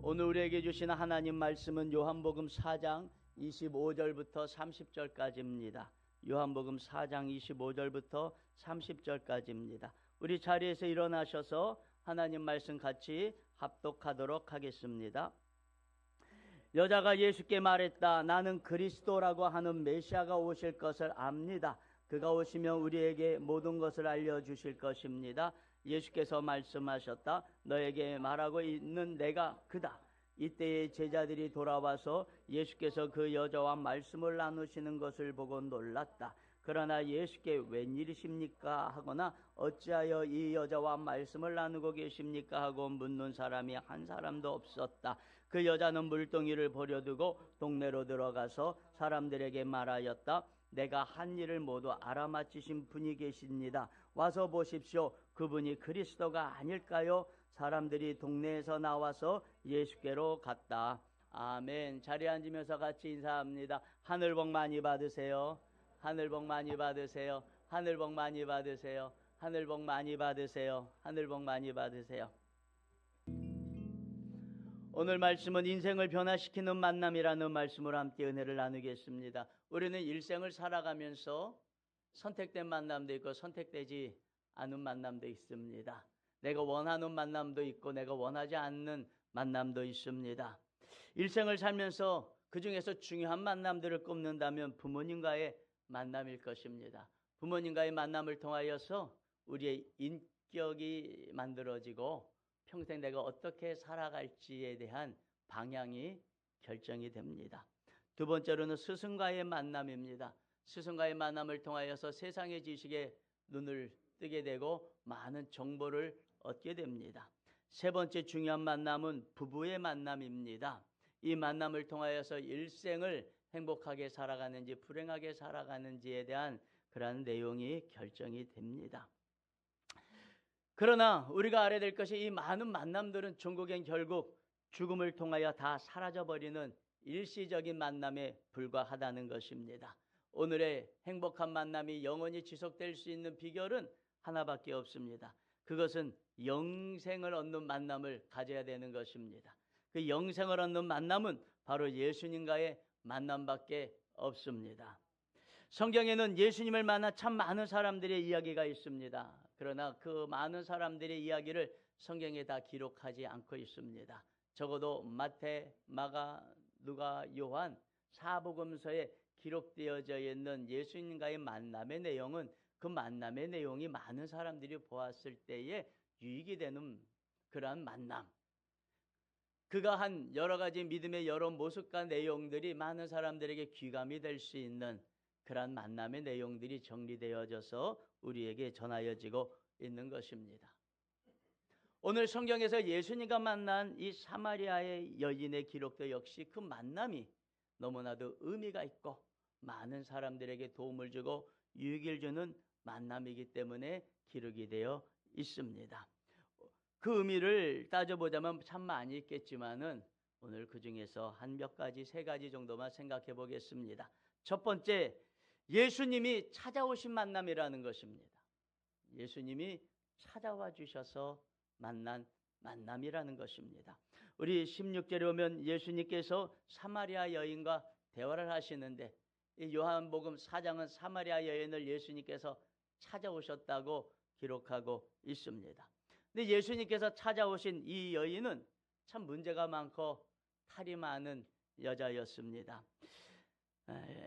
오늘 우리에게 주신 하나님 말씀은 요한복음 4장 25절부터 30절까지입니다. 요한복음 4장 25절부터 30절까지입니다. 우리 자리에서 일어나셔서 하나님 말씀 같이 합독하도록 하겠습니다. 여자가 예수께 말했다. 나는 그리스도라고 하는 메시아가 오실 것을 압니다. 그가 오시면 우리에게 모든 것을 알려주실 것입니다. 예수께서 말씀하셨다. 너에게 말하고 있는 내가 그다. 이때에 제자들이 돌아와서 예수께서 그 여자와 말씀을 나누시는 것을 보고 놀랐다. 그러나 예수께 웬일이십니까 하거나 어찌하여 이 여자와 말씀을 나누고 계십니까 하고 묻는 사람이 한 사람도 없었다. 그 여자는 물동이를 버려두고 동네로 들어가서 사람들에게 말하였다. 내가 한 일을 모두 알아맞히신 분이 계십니다. 와서 보십시오. 그분이 그리스도가 아닐까요? 사람들이 동네에서 나와서 예수께로 갔다. 아멘. 자리에 앉으면서 같이 인사합니다. 하늘 복 많이 받으세요. 하늘 복 많이 받으세요. 하늘 복 많이 받으세요. 하늘 복 많이 받으세요. 하늘 복 많이 받으세요. 오늘 말씀은 인생을 변화시키는 만남이라는 말씀으로 함께 은혜를 나누겠습니다. 우리는 일생을 살아가면서 선택된 만남도 있고 선택되지 않은 만남도 있습니다. 내가 원하는 만남도 있고 내가 원하지 않는 만남도 있습니다. 일생을 살면서 그 중에서 중요한 만남들을 꼽는다면 부모님과의 만남일 것입니다. 부모님과의 만남을 통하여서 우리의 인격이 만들어지고 평생 내가 어떻게 살아갈지에 대한 방향이 결정이 됩니다. 두 번째로는 스승과의 만남입니다. 스승과의 만남을 통하여서 세상의 지식에 눈을 뜨게 되고 많은 정보를 얻게 됩니다. 세 번째 중요한 만남은 부부의 만남입니다. 이 만남을 통하여서 일생을 행복하게 살아가는지 불행하게 살아가는지에 대한 그러한 내용이 결정이 됩니다. 그러나 우리가 알아야 될 것이 이 많은 만남들은 종국엔 결국 죽음을 통하여 다 사라져버리는 일시적인 만남에 불과하다는 것입니다. 오늘의 행복한 만남이 영원히 지속될 수 있는 비결은 하나밖에 없습니다. 그것은 영생을 얻는 만남을 가져야 되는 것입니다. 그 영생을 얻는 만남은 바로 예수님과의 만남밖에 없습니다. 성경에는 예수님을 만난 참 많은 사람들의 이야기가 있습니다. 그러나 그 많은 사람들의 이야기를 성경에 다 기록하지 않고 있습니다. 적어도 마태, 마가, 누가, 요한, 사복음서에 기록되어져 있는 예수님과의 만남의 내용은 그 만남의 내용이 많은 사람들이 보았을 때에 유익이 되는 그러한 만남. 그가 한 여러 가지 믿음의 여러 모습과 내용들이 많은 사람들에게 귀감이 될 수 있는 그러한 만남의 내용들이 정리되어져서 우리에게 전하여지고 있는 것입니다. 오늘 성경에서 예수님과 만난 이 사마리아의 여인의 기록도 역시 그 만남이 너무나도 의미가 있고 많은 사람들에게 도움을 주고 유익을 주는 만남이기 때문에 기록이 되어 있습니다. 그 의미를 따져보자면 참 많이 있겠지만은 오늘 그 중에서 한 몇 가지, 세 가지 정도만 생각해 보겠습니다. 첫 번째, 예수님이 찾아오신 만남이라는 것입니다. 예수님이 찾아와 주셔서 만난 만남이라는 것입니다. 우리 16절에 보면 예수님께서 사마리아 여인과 대화를 하시는데 이 요한복음 4장은 사마리아 여인을 예수님께서 찾아오셨다고 기록하고 있습니다. 근데 예수님께서 찾아오신 이 여인은 참 문제가 많고 탈이 많은 여자였습니다.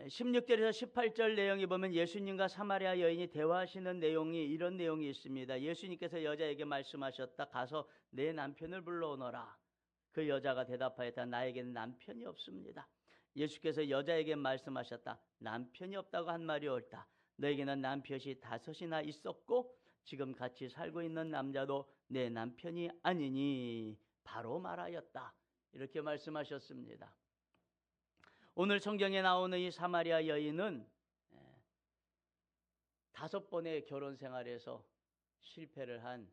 16절에서 18절 내용에 보면 예수님과 사마리아 여인이 대화하시는 내용이 이런 내용이 있습니다. 예수님께서 여자에게 말씀하셨다. 가서 내 남편을 불러오너라. 그 여자가 대답하였다. 나에게는 남편이 없습니다. 예수께서 여자에게 말씀하셨다. 남편이 없다고 한 말이 옳다. 너에게는 남편이 5이나 있었고 지금 같이 살고 있는 남자도 내 남편이 아니니 바로 말하였다. 이렇게 말씀하셨습니다. 오늘 성경에 나오는 이 사마리아 여인은 5번의 결혼 생활에서 실패를 한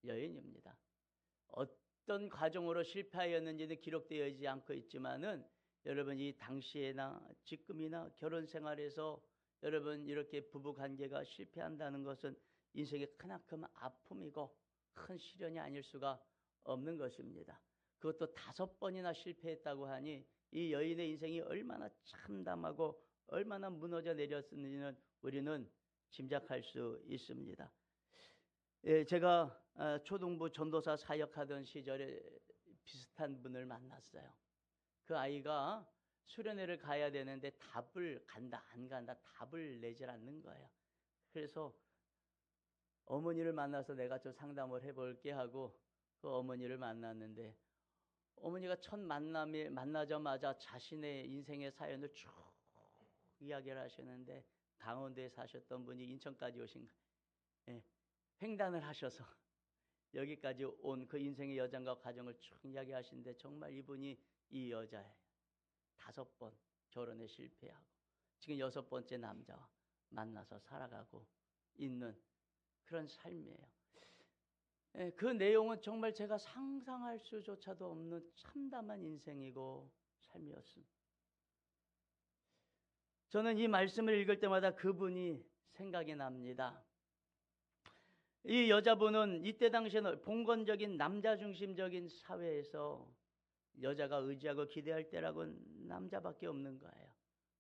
여인입니다. 어떤 과정으로 실패하였는지는 기록되어 있지 않고 있지만은 여러분 이 당시에나 지금이나 결혼 생활에서 여러분 이렇게 부부관계가 실패한다는 것은 인생의 크나큰 아픔이고 큰 시련이 아닐 수가 없는 것입니다. 그것도 5번이나 실패했다고 하니 이 여인의 인생이 얼마나 참담하고 얼마나 무너져 내렸는지는 우리는 짐작할 수 있습니다. 제가 초등부 전도사 사역하던 시절에 비슷한 분을 만났어요. 그 아이가 수련회를 가야 되는데 답을 간다 안 간다 답을 내질 않는 거예요. 그래서 어머니를 만나서 내가 좀 상담을 해볼게 하고 그 어머니를 만났는데, 어머니가 첫 만나자마자 자신의 인생의 사연을 쭉 이야기를 하시는데, 강원도에 사셨던 분이 인천까지 오신 거예요. 횡단을 하셔서 여기까지 온 그 인생의 여정과 과정을 쭉 이야기하시는데, 정말 이분이 이 여자예요. 5번 결혼에 실패하고 지금 6번째 남자와 만나서 살아가고 있는 그런 삶이에요. 그 내용은 정말 제가 상상할 수조차도 없는 참담한 인생이고 삶이었습니다. 저는 이 말씀을 읽을 때마다 그분이 생각이 납니다. 이 여자분은 이때 당시에는 봉건적인 남자 중심적인 사회에서 여자가 의지하고 기대할 때라고는 남자밖에 없는 거예요.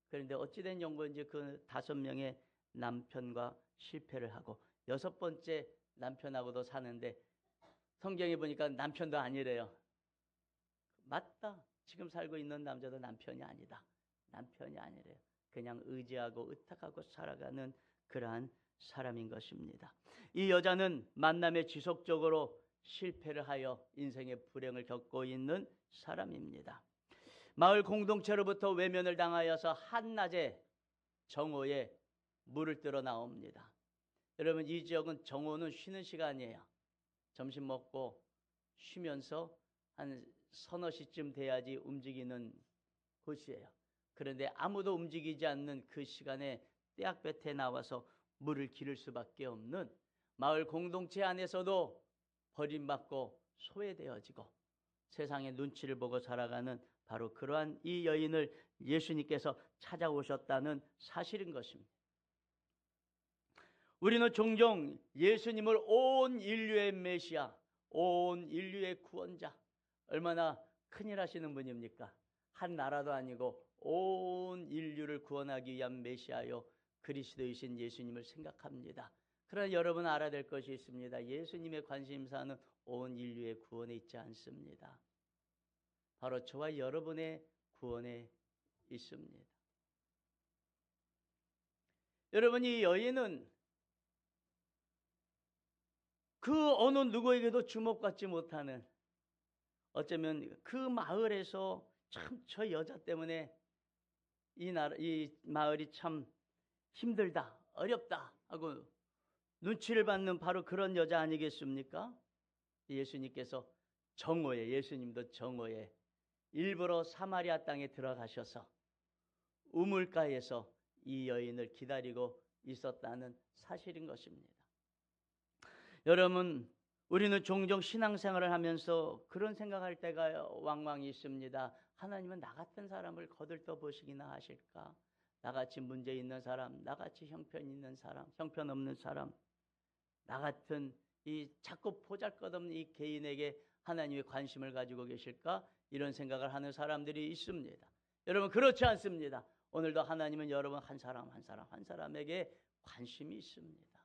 그런데 어찌된 연고인지 그 5명의 남편과 실패를 하고 6번째 남편하고도 사는데, 성경에 보니까 남편도 아니래요. 맞다. 지금 살고 있는 남자도 남편이 아니다. 남편이 아니래요. 그냥 의지하고 의탁하고 살아가는 그러한 사람인 것입니다. 이 여자는 만남에 지속적으로 실패를 하여 인생의 불행을 겪고 있는 사람입니다. 마을 공동체로부터 외면을 당하여서 한낮에 정오에 물을 뜨러 나옵니다. 여러분, 이 지역은 정오는 쉬는 시간이에요. 점심 먹고 쉬면서 한 서너 시쯤 돼야지 움직이는 곳이에요. 그런데 아무도 움직이지 않는 그 시간에 떼약볕에 나와서 물을 기를 수밖에 없는, 마을 공동체 안에서도 버림받고 소외되어지고 세상의 눈치를 보고 살아가는 바로 그러한 이 여인을 예수님께서 찾아오셨다는 사실인 것입니다. 우리는 종종 예수님을 온 인류의 메시아, 온 인류의 구원자, 얼마나 큰일 하시는 분입니까? 한 나라도 아니고 온 인류를 구원하기 위한 메시아요 그리스도이신 예수님을 생각합니다. 그러나 여러분 알아야 될 것이 있습니다. 예수님의 관심사는 온 인류의 구원에 있지 않습니다. 바로 저와 여러분의 구원에 있습니다. 여러분, 이 여인은 그 어느 누구에게도 주목받지 못하는, 어쩌면 그 마을에서 참 저 여자 때문에 이 마을이 참 힘들다, 어렵다 하고 눈치를 받는 바로 그런 여자 아니겠습니까? 예수님께서 정오에, 예수님도 정오에 일부러 사마리아 땅에 들어가셔서 우물가에서 이 여인을 기다리고 있었다는 사실인 것입니다. 여러분, 우리는 종종 신앙생활을 하면서 그런 생각할 때가 왕왕 있습니다. 하나님은 나 같은 사람을 거들떠 보시기나 하실까? 나같이 문제 있는 사람, 나같이 형편 있는 사람, 형편없는 사람, 나 같은 이 자꾸 보잘것없는 이 개인에게 하나님의 관심을 가지고 계실까? 이런 생각을 하는 사람들이 있습니다. 여러분, 그렇지 않습니다. 오늘도 하나님은 여러분 한 사람에게 관심이 있습니다.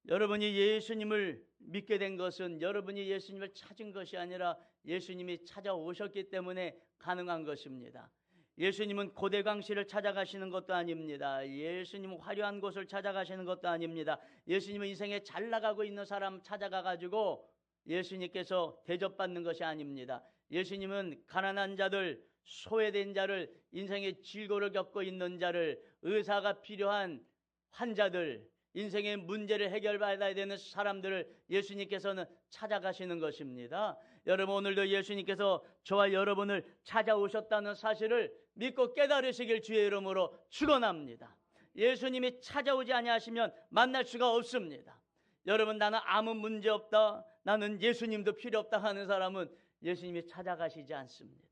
여러분이 예수님을 믿게 된 것은 여러분이 예수님을 찾은 것이 아니라 예수님이 찾아오셨기 때문에 가능한 것입니다. 예수님은 고대광실을 찾아가시는 것도 아닙니다. 예수님은 화려한 곳을 찾아가시는 것도 아닙니다. 예수님은 인생에 잘 나가고 있는 사람 찾아가가지고 예수님께서 대접받는 것이 아닙니다. 예수님은 가난한 자들, 소외된 자를, 인생의 질고를 겪고 있는 자를, 의사가 필요한 환자들, 인생의 문제를 해결받아야 되는 사람들을 예수님께서는 찾아가시는 것입니다. 여러분, 오늘도 예수님께서 저와 여러분을 찾아오셨다는 사실을 믿고 깨달으시길 주의 이름으로 축원합니다. 예수님이 찾아오지 아니하시면 만날 수가 없습니다. 여러분, 나는 아무 문제 없다, 나는 예수님도 필요 없다 하는 사람은 예수님이 찾아가시지 않습니다.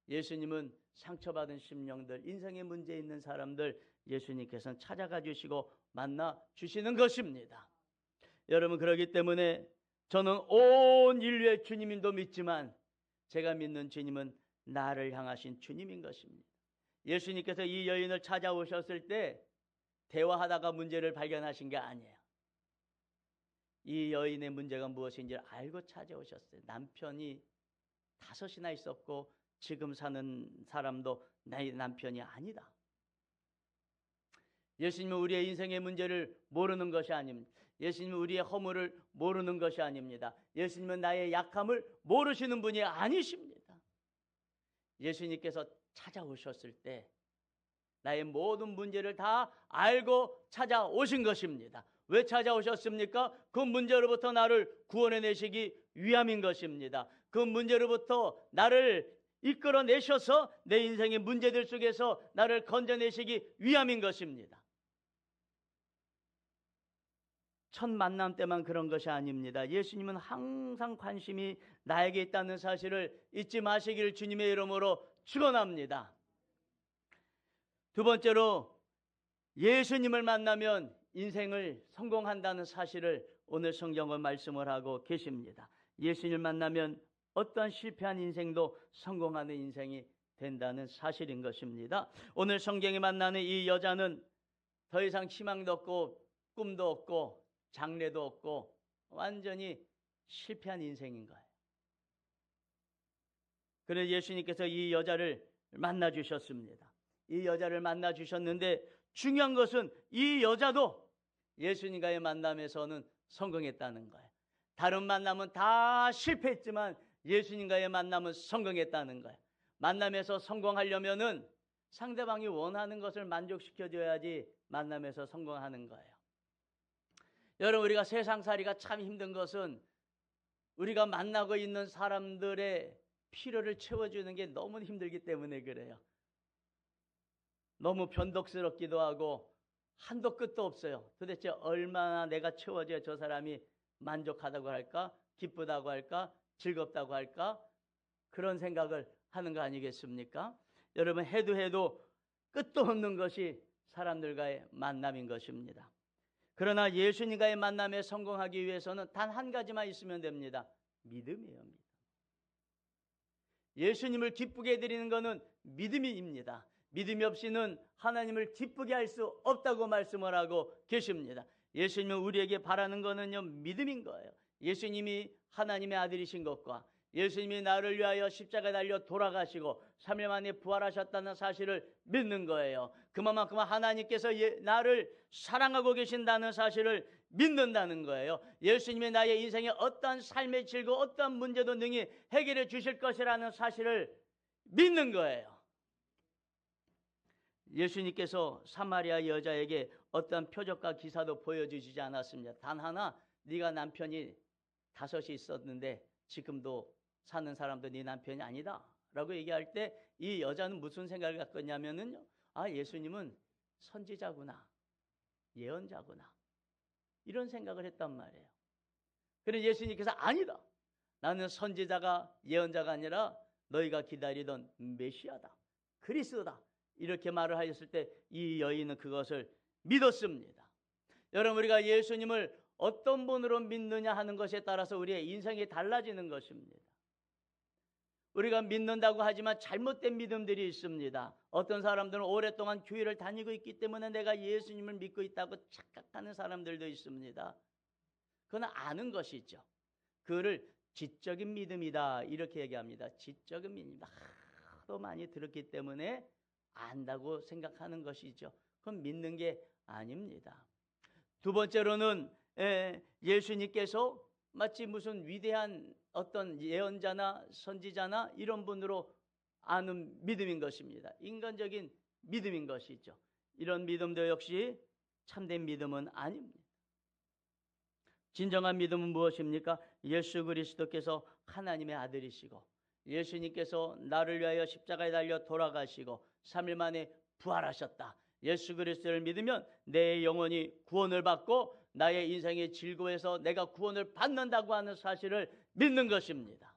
예수님은 상처받은 심령들, 인생에 문제 있는 사람들 예수님께서는 찾아가 주시고 만나 주시는 것입니다. 여러분, 그렇기 때문에 저는 온 인류의 주님임도 믿지만 제가 믿는 주님은 나를 향하신 주님인 것입니다. 예수님께서 이 여인을 찾아오셨을 때 대화하다가 문제를 발견하신 게 아니에요. 이 여인의 문제가 무엇인지 알고 찾아오셨어요. 남편이 5이나 있었고 지금 사는 사람도 나의 남편이 아니다. 예수님은 우리의 인생의 문제를 모르는 것이 아닙니다. 예수님은 우리의 허물을 모르는 것이 아닙니다. 예수님은 나의 약함을 모르시는 분이 아니십니다. 예수님께서 찾아오셨을 때 나의 모든 문제를 다 알고 찾아오신 것입니다. 왜 찾아오셨습니까? 그 문제로부터 나를 구원해내시기 위함인 것입니다. 그 문제로부터 나를 이끌어내셔서 내 인생의 문제들 속에서 나를 건져내시기 위함인 것입니다. 첫 만남 때만 그런 것이 아닙니다. 예수님은 항상 관심이 나에게 있다는 사실을 잊지 마시기를 주님의 이름으로 축원합니다. 두 번째로 예수님을 만나면 인생을 성공한다는 사실을 오늘 성경은 말씀을 하고 계십니다. 예수님을 만나면 어떤 실패한 인생도 성공하는 인생이 된다는 사실인 것입니다. 오늘 성경에 만나는 이 여자는 더 이상 희망도 없고 꿈도 없고 장래도 없고 완전히 실패한 인생인 거예요. 그래서 예수님께서 이 여자를 만나 주셨습니다. 이 여자를 만나 주셨는데 중요한 것은 이 여자도 예수님과의 만남에서는 성공했다는 거예요. 다른 만남은 다 실패했지만 예수님과의 만남은 성공했다는 거예요. 만남에서 성공하려면은 상대방이 원하는 것을 만족시켜줘야지 만남에서 성공하는 거예요. 여러분, 우리가 세상살이가 참 힘든 것은 우리가 만나고 있는 사람들의 필요를 채워주는 게 너무 힘들기 때문에 그래요. 너무 변덕스럽기도 하고 한도 끝도 없어요. 도대체 얼마나 내가 채워줘야 저 사람이 만족하다고 할까? 기쁘다고 할까? 즐겁다고 할까? 그런 생각을 하는 거 아니겠습니까? 여러분, 해도 끝도 없는 것이 사람들과의 만남인 것입니다. 그러나 예수님과의 만남에 성공하기 위해서는 단 한 가지만 있으면 됩니다. 믿음이에요. 믿음. 예수님을 기쁘게 해드리는 것은 믿음입니다. 믿음이 없이는 하나님을 기쁘게 할 수 없다고 말씀을 하고 계십니다. 예수님은 우리에게 바라는 것은요, 믿음인 거예요. 예수님이 하나님의 아들이신 것과 예수님이 나를 위하여 십자가에 달려 돌아가시고 3일 만에 부활하셨다는 사실을 믿는 거예요. 그만큼 하나님께서 나를 사랑하고 계신다는 사실을 믿는다는 거예요. 예수님이 나의 인생에 어떠한 삶의 질고 어떠한 문제도 능히 해결해 주실 것이라는 사실을 믿는 거예요. 예수님께서 사마리아 여자에게 어떤 표적과 기사도 보여주시지 않았습니다. 단 하나, 네가 남편이 5이 있었는데 지금도 사는 사람도 네 남편이 아니다 라고 얘기할 때 이 여자는 무슨 생각을 갖고 있냐면요, 아, 예수님은 선지자구나, 예언자구나, 이런 생각을 했단 말이에요. 그런데 예수님께서 아니다, 나는 선지자가 예언자가 아니라 너희가 기다리던 메시아다, 그리스도다, 이렇게 말을 하셨을 때 이 여인은 그것을 믿었습니다. 여러분, 우리가 예수님을 어떤 분으로 믿느냐 하는 것에 따라서 우리의 인생이 달라지는 것입니다. 우리가 믿는다고 하지만 잘못된 믿음들이 있습니다. 어떤 사람들은 오랫동안 교회를 다니고 있기 때문에 내가 예수님을 믿고 있다고 착각하는 사람들도 있습니다. 그건 아는 것이죠. 그거를 지적인 믿음이다 이렇게 얘기합니다. 지적인 믿음이다. 하도 많이 들었기 때문에 안다고 생각하는 것이죠. 그건 믿는 게 아닙니다. 두 번째로는 예수님께서 마치 무슨 위대한 어떤 예언자나 선지자나 이런 분으로 아는 믿음인 것입니다. 인간적인 믿음인 것이죠. 이런 믿음도 역시 참된 믿음은 아닙니다. 진정한 믿음은 무엇입니까? 예수 그리스도께서 하나님의 아들이시고 예수님께서 나를 위하여 십자가에 달려 돌아가시고 3일 만에 부활하셨다. 예수 그리스도를 믿으면 내 영혼이 구원을 받고 나의 인생의 즐거워서 내가 구원을 받는다고 하는 사실을 믿는 것입니다.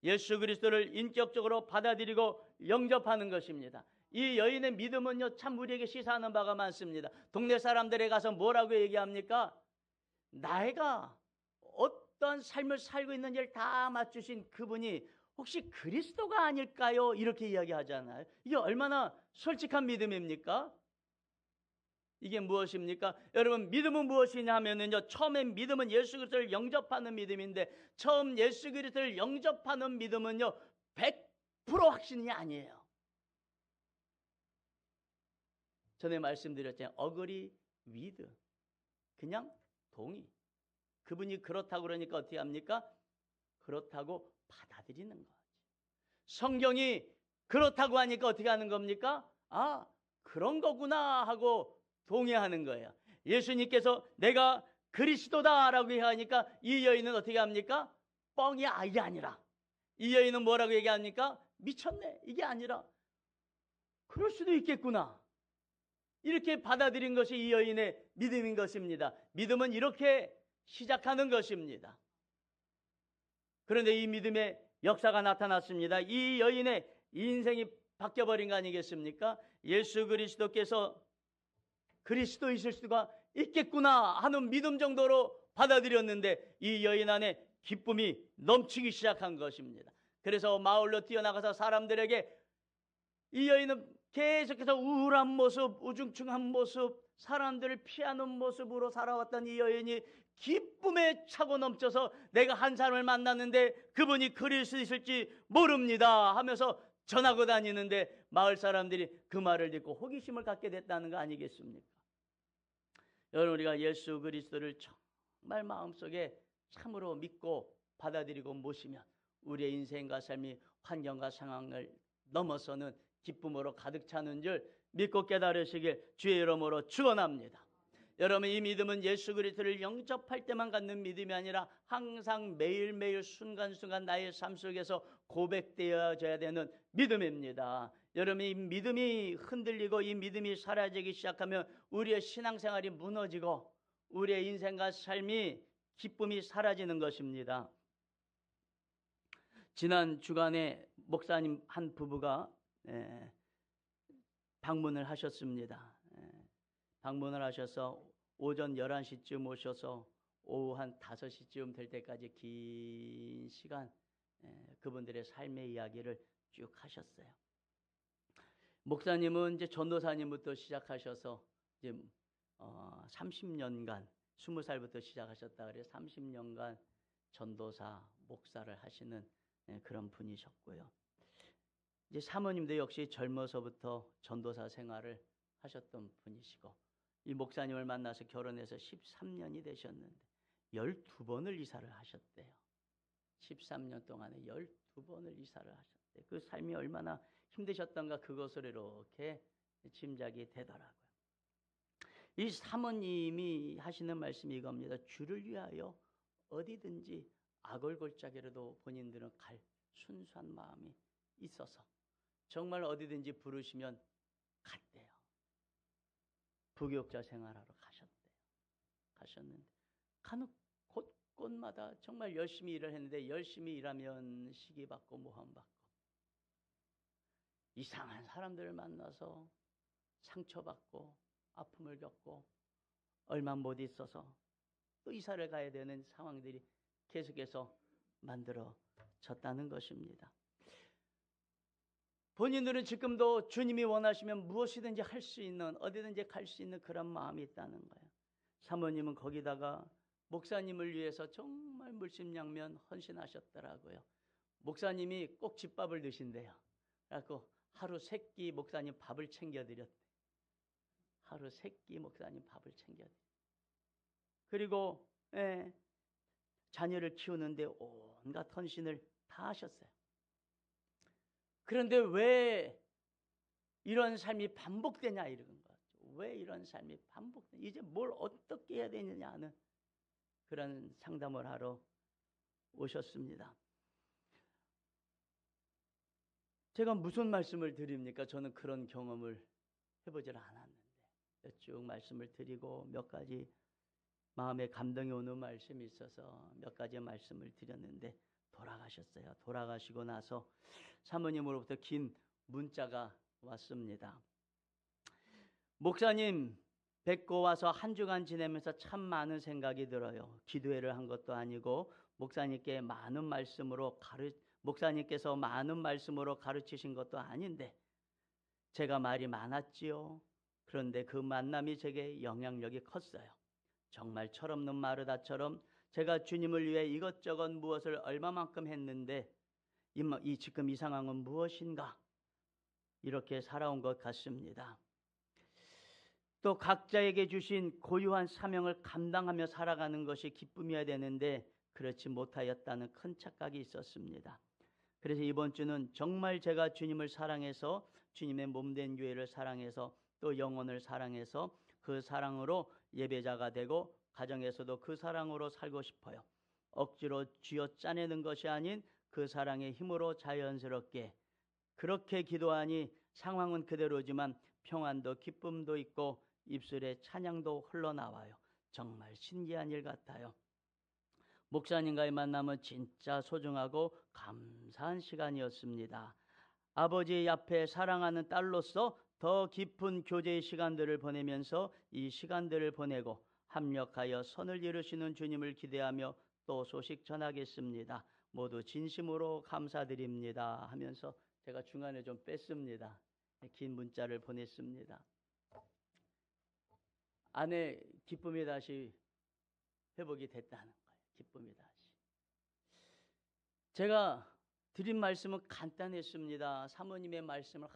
예수 그리스도를 인격적으로 받아들이고 영접하는 것입니다. 이 여인의 믿음은요, 참 우리에게 시사하는 바가 많습니다. 동네 사람들에 가서 뭐라고 얘기합니까? 내가 어떤 삶을 살고 있는지를 다 맞추신 그분이 혹시 그리스도가 아닐까요? 이렇게 이야기하잖아요. 이게 얼마나 솔직한 믿음입니까? 이게 무엇입니까? 여러분, 믿음은 무엇이냐 하면은요, 처음엔 믿음은 예수 그리스도를 영접하는 믿음인데, 처음 예수 그리스도를 영접하는 믿음은요 100% 확신이 아니에요. 전에 말씀드렸잖아요. 어그리 위드, 그냥 동의. 그분이 그렇다고 그러니까 어떻게 합니까? 그렇다고 받아들이는 거지. 성경이 그렇다고 하니까 어떻게 하는 겁니까? 아, 그런 거구나 하고 동의하는 거예요. 예수님께서 내가 그리스도다라고 하니까 이 여인은 어떻게 합니까? 뻥이 이게 아니라, 이 여인은 뭐라고 얘기합니까? 미쳤네, 이게 아니라 그럴 수도 있겠구나, 이렇게 받아들인 것이 이 여인의 믿음인 것입니다. 믿음은 이렇게 시작하는 것입니다. 그런데 이 믿음의 역사가 나타났습니다. 이 여인의 인생이 바뀌어버린 거 아니겠습니까? 예수 그리스도께서 그리스도이실 수가 있겠구나 하는 믿음 정도로 받아들였는데 이 여인 안에 기쁨이 넘치기 시작한 것입니다. 그래서 마을로 뛰어나가서 사람들에게, 이 여인은 계속해서 우울한 모습, 우중충한 모습, 사람들을 피하는 모습으로 살아왔던 이 여인이 기쁨에 차고 넘쳐서 내가 한 사람을 만났는데 그분이 그리스도이실지 모릅니다 하면서 전하고 다니는데, 마을 사람들이 그 말을 듣고 호기심을 갖게 됐다는 거 아니겠습니까? 여러분, 우리가 예수 그리스도를 정말 마음속에 참으로 믿고 받아들이고 모시면 우리의 인생과 삶이 환경과 상황을 넘어서는 기쁨으로 가득 차는 줄 믿고 깨달으시길 주의 이름으로 축원합니다. 여러분, 이 믿음은 예수 그리스도를 영접할 때만 갖는 믿음이 아니라 항상 매일매일 순간순간 나의 삶 속에서 고백되어져야 되는 믿음입니다. 여러분, 이 믿음이 흔들리고 이 믿음이 사라지기 시작하면 우리의 신앙생활이 무너지고 우리의 인생과 삶이 기쁨이 사라지는 것입니다. 지난 주간에 목사님 한 부부가 방문을 하셨습니다. 방문을 하셔서 오전 11시쯤 오셔서 오후 한 5시쯤 될 때까지 긴 시간 그분들의 삶의 이야기를 쭉 하셨어요. 목사님은 이제 전도사님부터 시작하셔서 이제 30년간 20살부터 시작하셨다 그래요. 30년간 전도사, 목사를 하시는 그런 분이셨고요. 이제 사모님도 역시 젊어서부터 전도사 생활을 하셨던 분이시고, 이 목사님을 만나서 결혼해서 13년이 되셨는데 12번을 이사를 하셨대요. 13년 동안에 12번을 이사를 하셨대요. 그 삶이 얼마나 힘드셨던가 그것을 이렇게 짐작이 되더라고요. 이 사모님이 하시는 말씀이 이겁니다. 주를 위하여 어디든지 아골골짜기로도 본인들은 갈 순수한 마음이 있어서 정말 어디든지 부르시면 갔대요. 부교육자 생활하러 가셨는데 가는 곳곳마다 정말 열심히 일을 했는데, 열심히 일하면 시기받고 모함받고 이상한 사람들을 만나서 상처받고 아픔을 겪고 얼마 못 있어서 또 이사를 가야 되는 상황들이 계속해서 만들어졌다는 것입니다. 본인들은 지금도 주님이 원하시면 무엇이든지 할 수 있는, 어디든지 갈 수 있는 그런 마음이 있다는 거예요. 사모님은 거기다가 목사님을 위해서 정말 물심양면 헌신하셨더라고요. 목사님이 꼭 집밥을 드신대요. 그래서 하루 3끼 목사님 밥을 챙겨드렸대요. 하루 3끼 목사님 밥을 챙겨드렸대요. 그리고 자녀를 키우는데 온갖 헌신을 다 하셨어요. 그런데 왜 이런 삶이 반복되냐 이런 거죠. 왜 이런 삶이 반복되냐, 이제 뭘 어떻게 해야 되느냐 하는 그런 상담을 하러 오셨습니다. 제가 무슨 말씀을 드립니까? 저는 그런 경험을 해보질 않았는데 쭉 말씀을 드리고 몇 가지 마음에 감동이 오는 말씀이 있어서 몇 가지 말씀을 드렸는데 돌아가셨어요. 돌아가시고 나서 사모님으로부터 긴 문자가 왔습니다. 목사님 뵙고 와서 한 주간 지내면서 참 많은 생각이 들어요. 기도회를 한 것도 아니고 목사님께서 많은 말씀으로 가르치신 것도 아닌데 제가 말이 많았지요. 그런데 그 만남이 제게 영향력이 컸어요. 정말 철없는 마르다처럼 제가 주님을 위해 이것저것 무엇을 얼마만큼 했는데 지금 이 상황은 무엇인가? 이렇게 살아온 것 같습니다. 또 각자에게 주신 고유한 사명을 감당하며 살아가는 것이 기쁨이어야 되는데 그렇지 못하였다는 큰 착각이 있었습니다. 그래서 이번 주는 정말 제가 주님을 사랑해서 주님의 몸된 교회를 사랑해서 또 영혼을 사랑해서 그 사랑으로 예배자가 되고 가정에서도 그 사랑으로 살고 싶어요. 억지로 쥐어짜내는 것이 아닌 그 사랑의 힘으로 자연스럽게 그렇게 기도하니 상황은 그대로지만 평안도 기쁨도 있고 입술에 찬양도 흘러나와요. 정말 신기한 일 같아요. 목사님과의 만남은 진짜 소중하고 감사한 시간이었습니다. 아버지 앞에 사랑하는 딸로서 더 깊은 교제의 시간들을 보내면서 이 시간들을 보내고 합력하여 선을 이루시는 주님을 기대하며 또 소식 전하겠습니다. 모두 진심으로 감사드립니다 하면서 제가 중간에 좀 뺐습니다. 긴 문자를 보냈습니다. 아내 기쁨이 다시 회복이 됐다는 거예요. 기쁨이 다시. 제가 드린 말씀은 간단했습니다. 사모님의 말씀을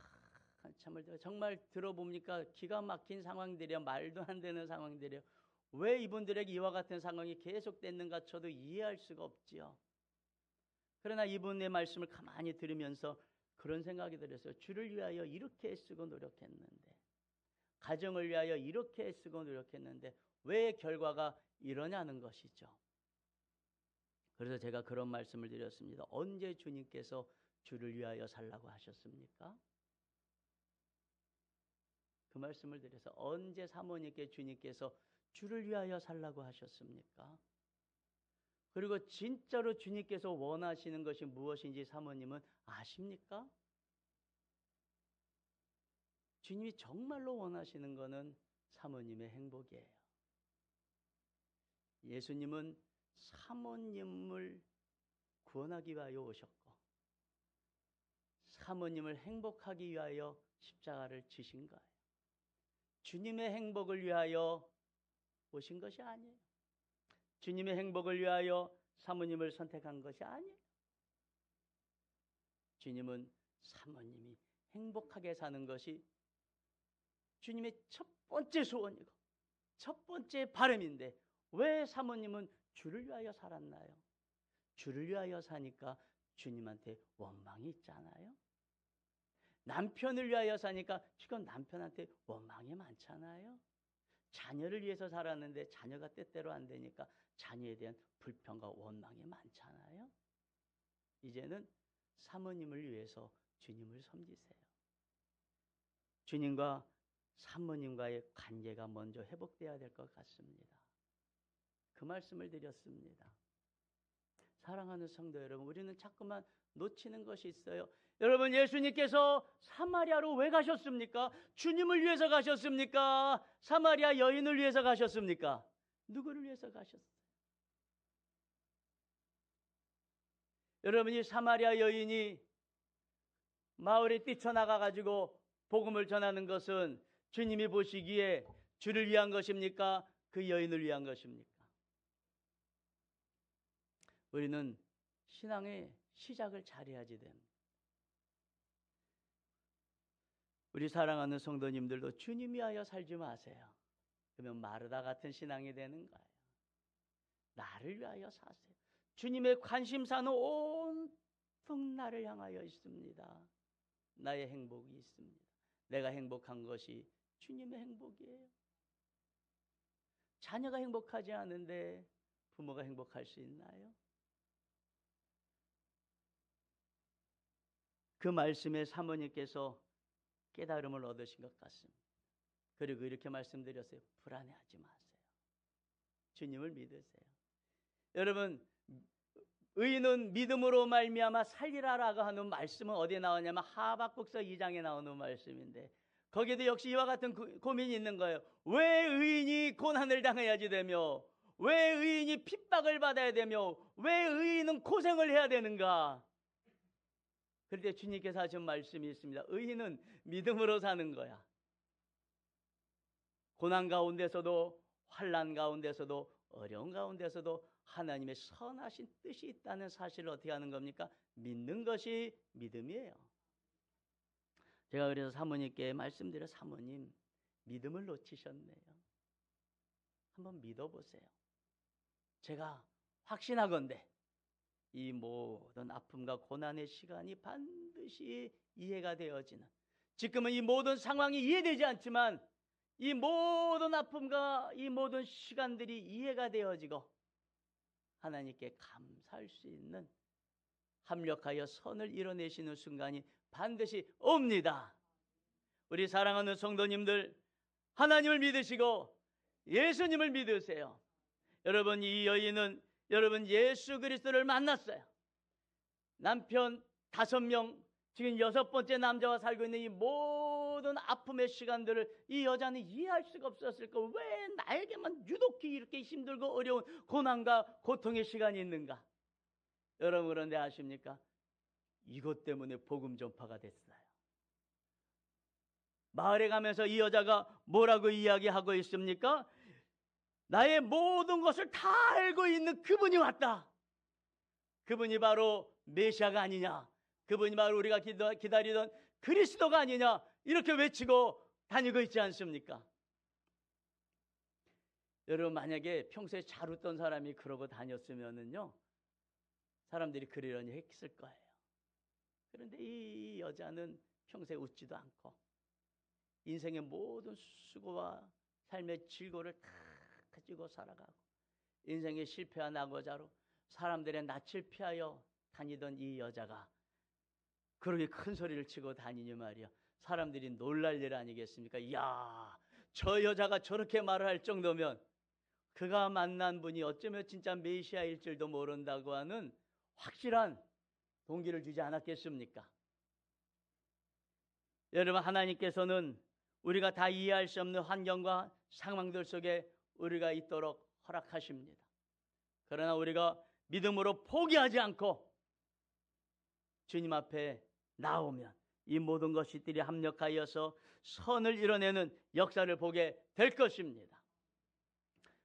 한참을 정말 들어보니까 기가 막힌 상황들이야. 말도 안 되는 상황들이야. 왜 이분들에게 이와 같은 상황이 계속됐는가 저도 이해할 수가 없지요. 그러나 이분의 말씀을 가만히 들으면서 그런 생각이 들었어요. 주를 위하여 이렇게 애쓰고 노력했는데, 가정을 위하여 이렇게 애쓰고 노력했는데 왜 결과가 이러냐는 것이죠. 그래서 제가 그런 말씀을 드렸습니다. 언제 주님께서 주를 위하여 살라고 하셨습니까? 그 말씀을 드려서 언제 사모님께 주님께서 주를 위하여 살라고 하셨습니까? 그리고 진짜로 주님께서 원하시는 것이 무엇인지 사모님은 아십니까? 주님이 정말로 원하시는 것은 사모님의 행복이에요. 예수님은 사모님을 구원하기 위하여 오셨고 사모님을 행복하기 위하여 십자가를 지신 거예요. 주님의 행복을 위하여 오신 것이 아니에요. 주님의 행복을 위하여 사모님을 선택한 것이 아니에요. 주님은 사모님이 행복하게 사는 것이 주님의 첫 번째 소원이고 첫 번째 바람인데 왜 사모님은 주를 위하여 살았나요? 주를 위하여 사니까 주님한테 원망이 있잖아요. 남편을 위하여 사니까 지금 남편한테 원망이 많잖아요. 자녀를 위해서 살았는데 자녀가 뜻대로 안 되니까 자녀에 대한 불평과 원망이 많잖아요. 이제는 사모님을 위해서 주님을 섬기세요. 주님과 사모님과의 관계가 먼저 회복되어야 될 것 같습니다. 그 말씀을 드렸습니다. 사랑하는 성도 여러분, 우리는 자꾸만 놓치는 것이 있어요. 여러분, 예수님께서 사마리아로 왜 가셨습니까? 주님을 위해서 가셨습니까? 사마리아 여인을 위해서 가셨습니까? 누구를 위해서 가셨어요? 여러분, 이 사마리아 여인이 마을에 뛰쳐나가가지고 복음을 전하는 것은 주님이 보시기에 주를 위한 것입니까? 그 여인을 위한 것입니까? 우리는 신앙의 시작을 잘해야지 됩니다. 우리 사랑하는 성도님들도 주님 위하여 살지 마세요. 그러면 마르다 같은 신앙이 되는 거예요. 나를 위하여 사세요. 주님의 관심사는 온통 나를 향하여 있습니다. 나의 행복이 있습니다. 내가 행복한 것이 주님의 행복이에요. 자녀가 행복하지 않은데 부모가 행복할 수 있나요? 그 말씀에 사모님께서 깨달음을 얻으신 것 같습니다. 그리고 이렇게 말씀드렸어요. 불안해하지 마세요. 주님을 믿으세요. 여러분, 의인은 믿음으로 말미암아 살리라라고 하는 말씀은 어디에 나오냐면 하박국서 2장에 나오는 말씀인데 거기에도 역시 이와 같은 고민이 있는 거예요. 왜 의인이 고난을 당해야지 되며 왜 의인이 핍박을 받아야 되며 왜 의인은 고생을 해야 되는가? 그런데 주님께서 하신 말씀이 있습니다. 의인은 믿음으로 사는 거야. 고난 가운데서도, 환난 가운데서도, 어려운 가운데서도 하나님의 선하신 뜻이 있다는 사실을 어떻게 하는 겁니까? 믿는 것이 믿음이에요. 제가 그래서 사모님께 말씀드려, 사모님 믿음을 놓치셨네요. 한번 믿어보세요. 제가 확신하건대 이 모든 아픔과 고난의 시간이 반드시 이해가 되어지는, 지금은 이 모든 상황이 이해되지 않지만 이 모든 아픔과 이 모든 시간들이 이해가 되어지고 하나님께 감사할 수 있는, 합력하여 선을 이뤄내시는 순간이 반드시 옵니다. 우리 사랑하는 성도님들, 하나님을 믿으시고 예수님을 믿으세요. 여러분, 이 여인은 여러분 예수 그리스도를 만났어요. 남편 5명, 지금 6번째 남자와 살고 있는 이 모든 아픔의 시간들을 이 여자는 이해할 수가 없었을까? 왜 나에게만 유독히 이렇게 힘들고 어려운 고난과 고통의 시간이 있는가? 여러분, 그런데 아십니까? 이것 때문에 복음 전파가 됐어요. 마을에 가면서 이 여자가 뭐라고 이야기하고 있습니까? 나의 모든 것을 다 알고 있는 그분이 왔다. 그분이 바로 메시아가 아니냐, 그분이 바로 우리가 기다리던 그리스도가 아니냐, 이렇게 외치고 다니고 있지 않습니까? 여러분, 만약에 평소에 잘 웃던 사람이 그러고 다녔으면은요, 사람들이 그러려니 했을 거예요. 그런데 이 여자는 평소에 웃지도 않고 인생의 모든 수고와 삶의 즐거움을 다 가지고 살아가고 인생의 실패와 낙오자로 사람들의 낯을 피하여 다니던 이 여자가 그렇게 큰 소리를 치고 다니니 말이야, 사람들이 놀랄 일 아니겠습니까? 이야, 저 여자가 저렇게 말을 할 정도면 그가 만난 분이 어쩌면 진짜 메시아일 줄도 모른다고 하는 확실한 동기를 주지 않았겠습니까? 여러분, 하나님께서는 우리가 다 이해할 수 없는 환경과 상황들 속에 우리가 있도록 허락하십니다. 그러나 우리가 믿음으로 포기하지 않고 주님 앞에 나오면 이 모든 것들이 합력하여서 선을 이뤄내는 역사를 보게 될 것입니다.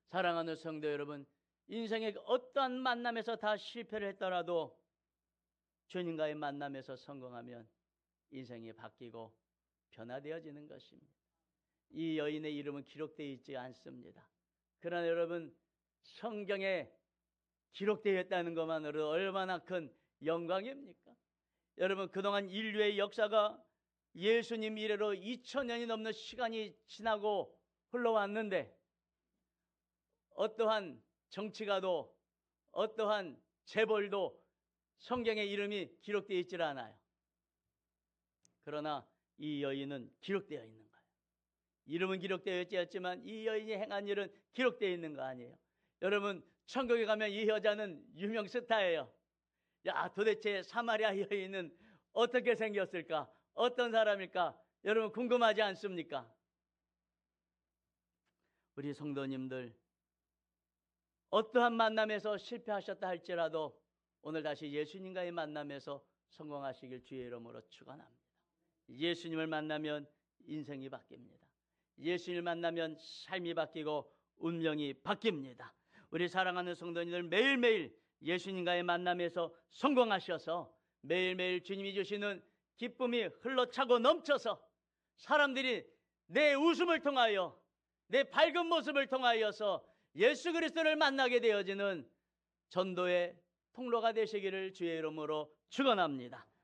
사랑하는 성도 여러분, 인생의 어떠한 만남에서 다 실패를 했더라도 주님과의 만남에서 성공하면 인생이 바뀌고 변화되어지는 것입니다. 이 여인의 이름은 기록되어 있지 않습니다. 그러나 여러분, 성경에 기록되어 있다는 것만으로 얼마나 큰 영광입니까? 여러분, 그동안 인류의 역사가 예수님 이래로 2000년이 넘는 시간이 지나고 흘러왔는데 어떠한 정치가도 어떠한 재벌도 성경의 이름이 기록되어 있질 않아요. 그러나 이 여인은 기록되어 있는 거예요. 이름은 기록되어 있지 않지만 이 여인이 행한 일은 기록되어 있는 거 아니에요. 여러분, 천국에 가면 이 여자는 유명 스타예요. 야, 도대체 사마리아 여인은 어떻게 생겼을까? 어떤 사람일까? 여러분, 궁금하지 않습니까? 우리 성도님들, 어떠한 만남에서 실패하셨다 할지라도 오늘 다시 예수님과의 만남에서 성공하시길 주의 이름으로 축원합니다. 예수님을 만나면 인생이 바뀝니다. 예수님을 만나면 삶이 바뀌고 운명이 바뀝니다. 우리 사랑하는 성도님들, 매일매일 예수님과의 만남에서 성공하셔서 매일매일 주님이 주시는 기쁨이 흘러차고 넘쳐서 사람들이 내 웃음을 통하여, 내 밝은 모습을 통하여서 예수 그리스도를 만나게 되어지는 전도의 통로가 되시기를 주의 이름으로 축원합니다.